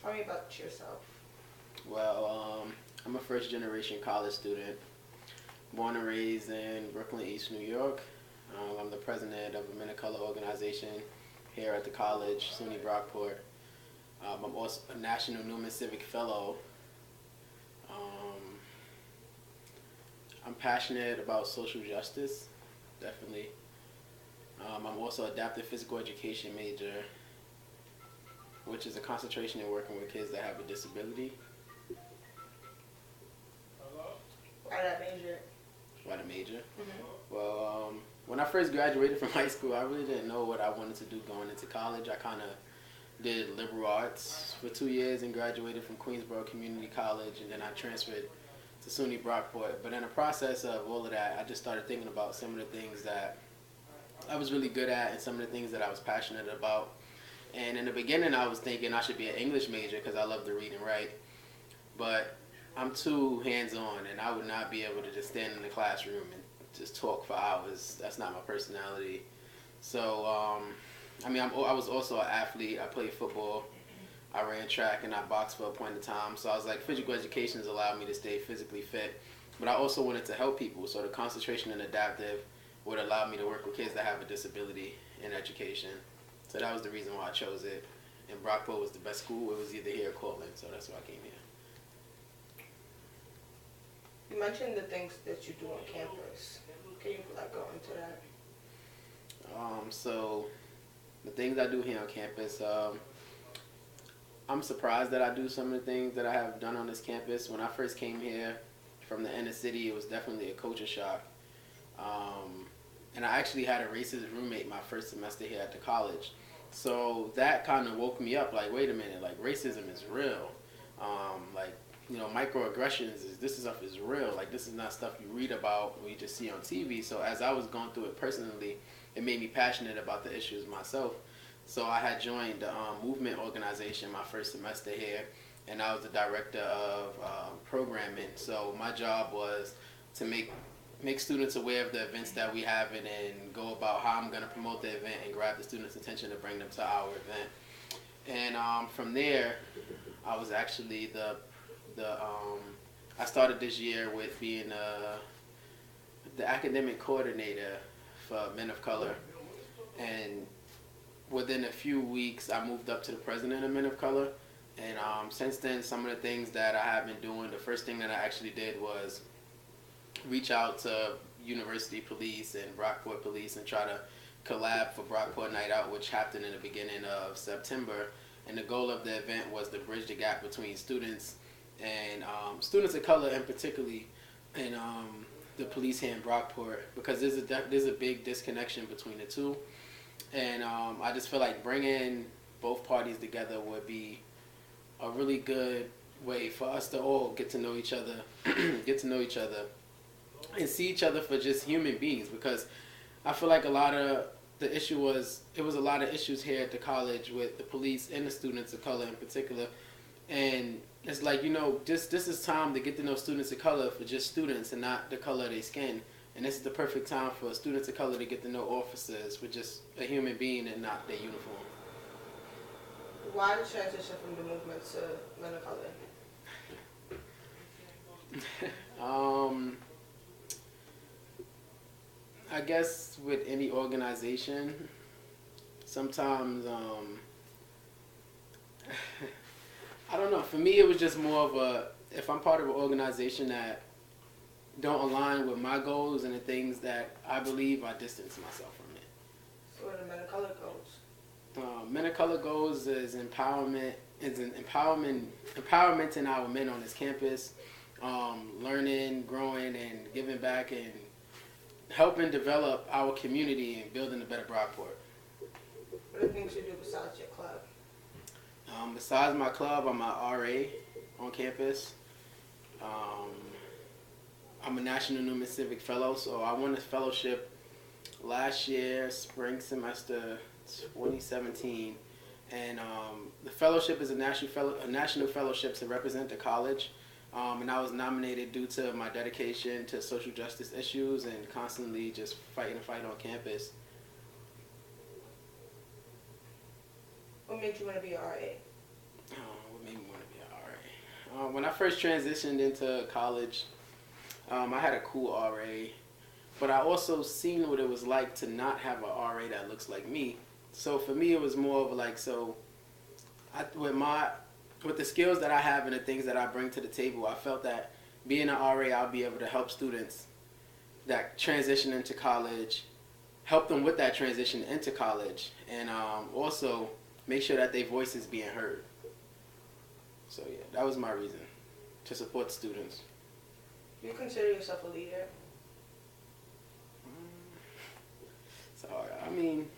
Tell me about yourself. Well, I'm a first generation college student, born and raised in Brooklyn, East New York. I'm the president of a Men of Color organization here at the college, SUNY Brockport. I'm also a National Newman Civic Fellow. Um, I'm passionate about social justice, definitely. I'm also adaptive physical education major, which is a concentration in working with kids that have a disability. Why that major? Why the major? Mm-hmm. Well, when I first graduated from high school, I really didn't know what I wanted to do going into college. I kind of did liberal arts for 2 years and graduated from Queensborough Community College, and then I transferred to SUNY Brockport. But in the process of all of that, I just started thinking about some of the things that I was really good at and some of the things that I was passionate about. And in the beginning, I was thinking I should be an English major because I love to read and write. But I'm too hands-on, and I would not be able to just stand in the classroom and just talk for hours. That's not my personality. So, I was also an athlete. I played football. I ran track and I boxed for a point in time. So I was like, physical education has allowed me to stay physically fit. But I also wanted to help people. So the concentration in adaptive would allow me to work with kids that have a disability in education. So that was the reason why I chose it. And Brockport was the best school. It was either here or Cortland. So that's why I came here. You mentioned the things that you do on campus. Can you go into that? So the things I do here on campus, I'm surprised that I do some of the things that I have done on this campus. When I first came here from the inner city, it was definitely a culture shock. And I actually had a racist roommate my first semester here at the college. So that kind of woke me up, like, wait a minute, like, racism is real. Microaggressions, this stuff is real. Like, this is not stuff you read about or you just see on TV. So as I was going through it personally, it made me passionate about the issues myself. So I had joined the movement organization my first semester here, and I was the director of programming. So my job was to make students aware of the events that we have and go about how I'm going to promote the event and grab the students' attention to bring them to our event. And from there, I was actually I started this year with being the academic coordinator for Men of Color. And within a few weeks, I moved up to the president of Men of Color. And since then, some of the things that I have been doing, the first thing that I actually did was reach out to University Police and Brockport Police and try to collab for Brockport Night Out, which happened in the beginning of September. And the goal of the event was to bridge the gap between students and students of color, and particularly in the police here in Brockport, because there's a big disconnection between the two. And I just feel like bringing both parties together would be a really good way for us to all get to know each other, and see each other for just human beings. Because I feel like a lot of a lot of issues here at the college with the police and the students of color in particular. And it's like, this is time to get to know students of color for just students and not the color of their skin. And this is the perfect time for students of color to get to know officers for just a human being and not their uniform. Why the transition from the movement to Men of Color? I guess with any organization, sometimes, I don't know. For me, it was just more of if I'm part of an organization that don't align with my goals and the things that I believe, I distance myself from it. So what are Men of Color goals? Men of Color goals is empowerment in our men on this campus, learning, growing, and giving back, and helping develop our community and building a better Brockport. What are the things you do besides your club? Besides my club, I'm an RA on campus. I'm a National Newman Civic Fellow, so I won this fellowship last year, spring semester 2017. And the fellowship is a national fellowship to represent the college. And I was nominated due to my dedication to social justice issues and constantly just fighting a fight on campus. What made you want to be a RA? What made me first transitioned into college, I had a cool RA, but I also seen what it was like to not have a RA that looks like me. So for me, it was more of like, with the skills that I have and the things that I bring to the table, I felt that being an RA, I'll be able to help students that transition into college, help them with that transition into college, and also make sure that their voice is being heard. So yeah, that was my reason, to support students. Do you consider yourself a leader? So I mean,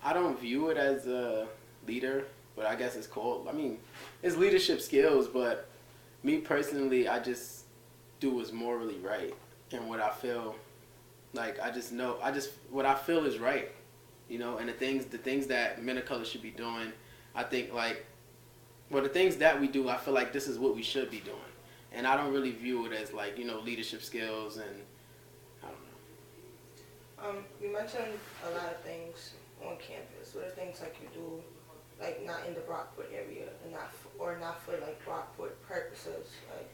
I don't view it as a leader, but I guess it's called. I mean, it's leadership skills, but me personally, I just do what's morally right, and what I feel like what I feel is right, and the things that men of color should be doing. I think the things that we do, I feel like this is what we should be doing, and I don't really view it as leadership skills, and I don't know. You mentioned a lot of things on campus. What are things like you do, like not in the Brockport area, and not for like Brockport purposes, like?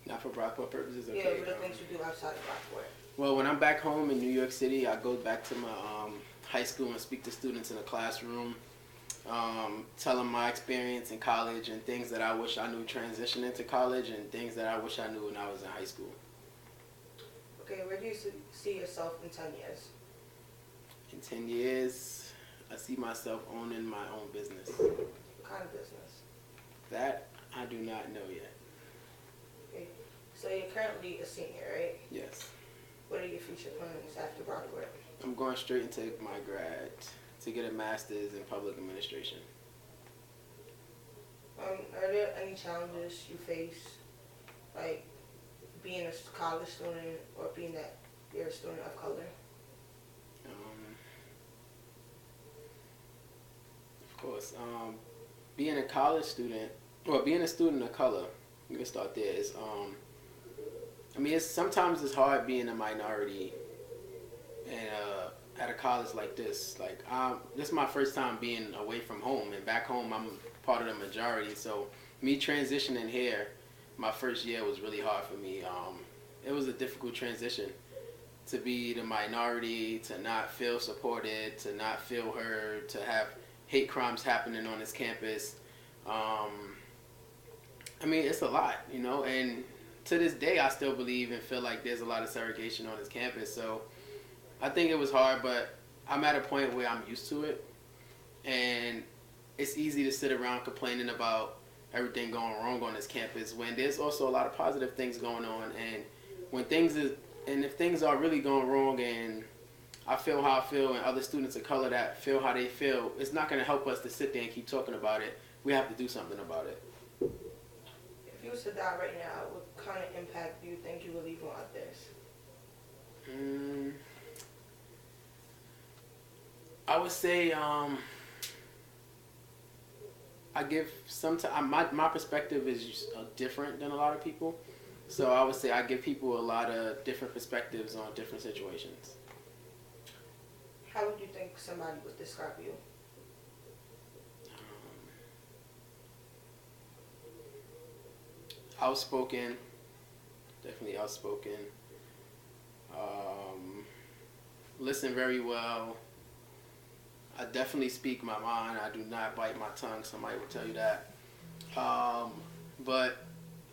Not for Brockport purposes. Okay. Yeah, what are things you do outside of Brockport? Well, when I'm back home in New York City, I go back to my high school and speak to students in the classroom, tell them my experience in college and things that I wish I knew transitioning to college, and things that I wish I knew when I was in high school. Okay, where do you see yourself in 10 years? In 10 years, I see myself owning my own business. What kind of business? That I do not know yet. Okay, so you're currently a senior, right? Yes. What are your future plans after Brockport? I'm going straight into my grad to get a master's in public administration. Are there any challenges you face, like being a college student or being that you're a student of color? Of course. Being a college student, being a student of color, you can start there. Sometimes it's hard being a minority and at a college like this. This is my first time being away from home, and back home I'm part of the majority. So me transitioning here, my first year was really hard for me. It was a difficult transition to be the minority, to not feel supported, to not feel heard, to have hate crimes happening on this campus. It's a lot, and to this day I still believe and feel like there's a lot of segregation on this campus. So I think it was hard, but I'm at a point where I'm used to it, and it's easy to sit around complaining about everything going wrong on this campus when there's also a lot of positive things going on. And if things are really going wrong, and I feel how I feel, and other students of color that feel how they feel, it's not going to help us to sit there and keep talking about it. We have to do something about it. If you was to die right now, what kind of impact do you think you would leave on others? I would say my perspective is different than a lot of people. So I would say I give people a lot of different perspectives on different situations. How would you think somebody would describe you? Outspoken, definitely outspoken. Listen very well. I definitely speak my mind. I do not bite my tongue. Somebody will tell you that. But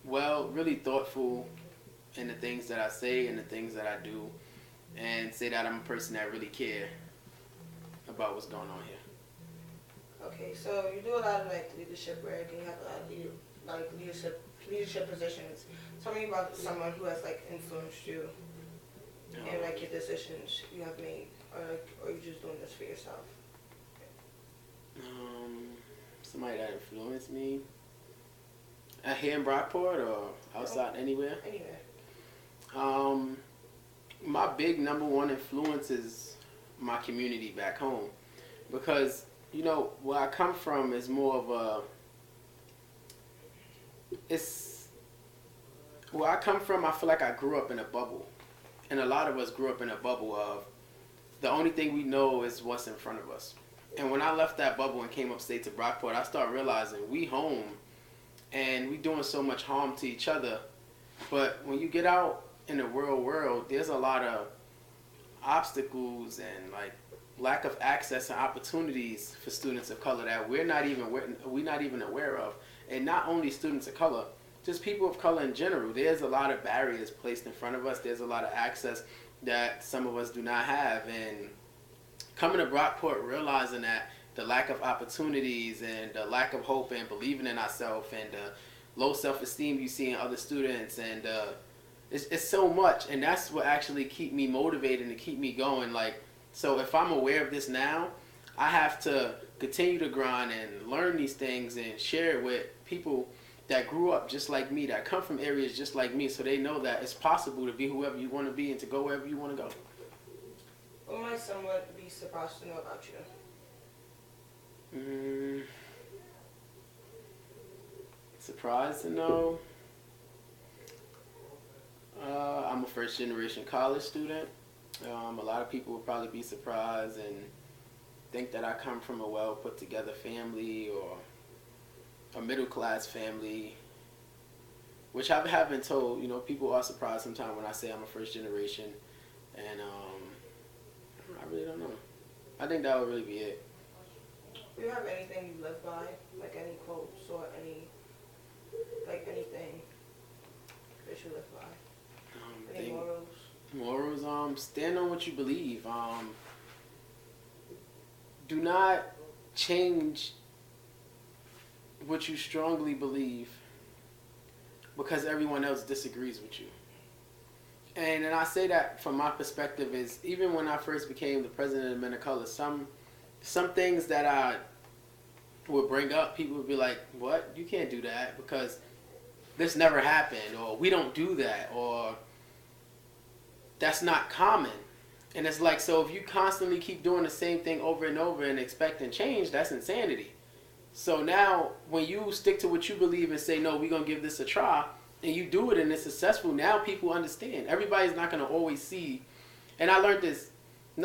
really thoughtful in the things that I say and the things that I do, and say that I'm a person that really care about what's going on here. Okay, so you do a lot of leadership work, and you have a lot of leadership positions. Tell me about someone who has influenced you and your decisions you have made, or you're just doing this for yourself. Somebody that influenced me here in Brockport or outside anywhere. Anywhere. My big number one influence is my community back home, because where I come from is more of where I come from, I feel like I grew up in a bubble, and a lot of us grew up in a bubble of the only thing we know is what's in front of us. And when I left that bubble and came upstate to Brockport, I started realizing we home and we doing so much harm to each other. But when you get out in the real world, there's a lot of obstacles and like lack of access and opportunities for students of color that we're not even aware of. And not only students of color, just people of color in general. There's a lot of barriers placed in front of us. There's a lot of access that some of us do not have. And coming to Brockport, realizing that the lack of opportunities and the lack of hope and believing in ourselves and the low self-esteem you see in other students, and it's so much. And that's what actually keep me motivated and keep me going. Like, so if I'm aware of this now, I have to continue to grind and learn these things and share it with people that grew up just like me, that come from areas just like me, so they know that it's possible to be whoever you want to be and to go wherever you want to go. What might someone be surprised to know about you? Surprised to know? I'm a first generation college student. A lot of people will probably be surprised and think that I come from a well put together family or a middle class family, which I have been told. You know, people are surprised sometimes when I say I'm a first generation, and I really don't know. I think that would really be it. Do you have anything you live by, like any quotes or anything that you live by? Any morals? Morals, stand on what you believe. Do not change what you strongly believe because everyone else disagrees with you. And I say that from my perspective is, even when I first became the president of Men of Color, some things that I would bring up, people would be like, what? You can't do that because this never happened, or we don't do that, or that's not common. And it's like, so if you constantly keep doing the same thing over and over and expecting change, that's insanity. So now when you stick to what you believe and say, no, we're going to give this a try, and you do it and it's successful, now people understand. Everybody's not going to always see, and I learned this,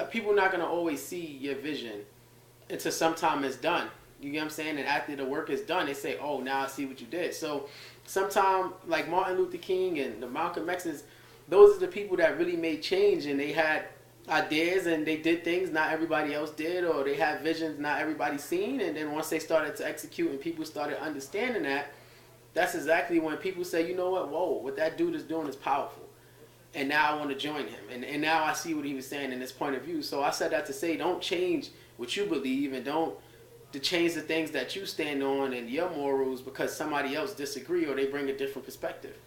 people are not going to always see your vision until sometime it's done. You get what I'm saying? And after the work is done, they say, oh, now I see what you did. So sometime, like Martin Luther King and the Malcolm X's, those are the people that really made change, and they had ideas and they did things not everybody else did, or they had visions not everybody seen. And then once they started to execute and people started understanding that, that's exactly when people say, you know what, whoa, what that dude is doing is powerful. And now I want to join him. And now I see what he was saying in his point of view. So I said that to say, don't change what you believe, and don't to change the things that you stand on and your morals because somebody else disagree or they bring a different perspective.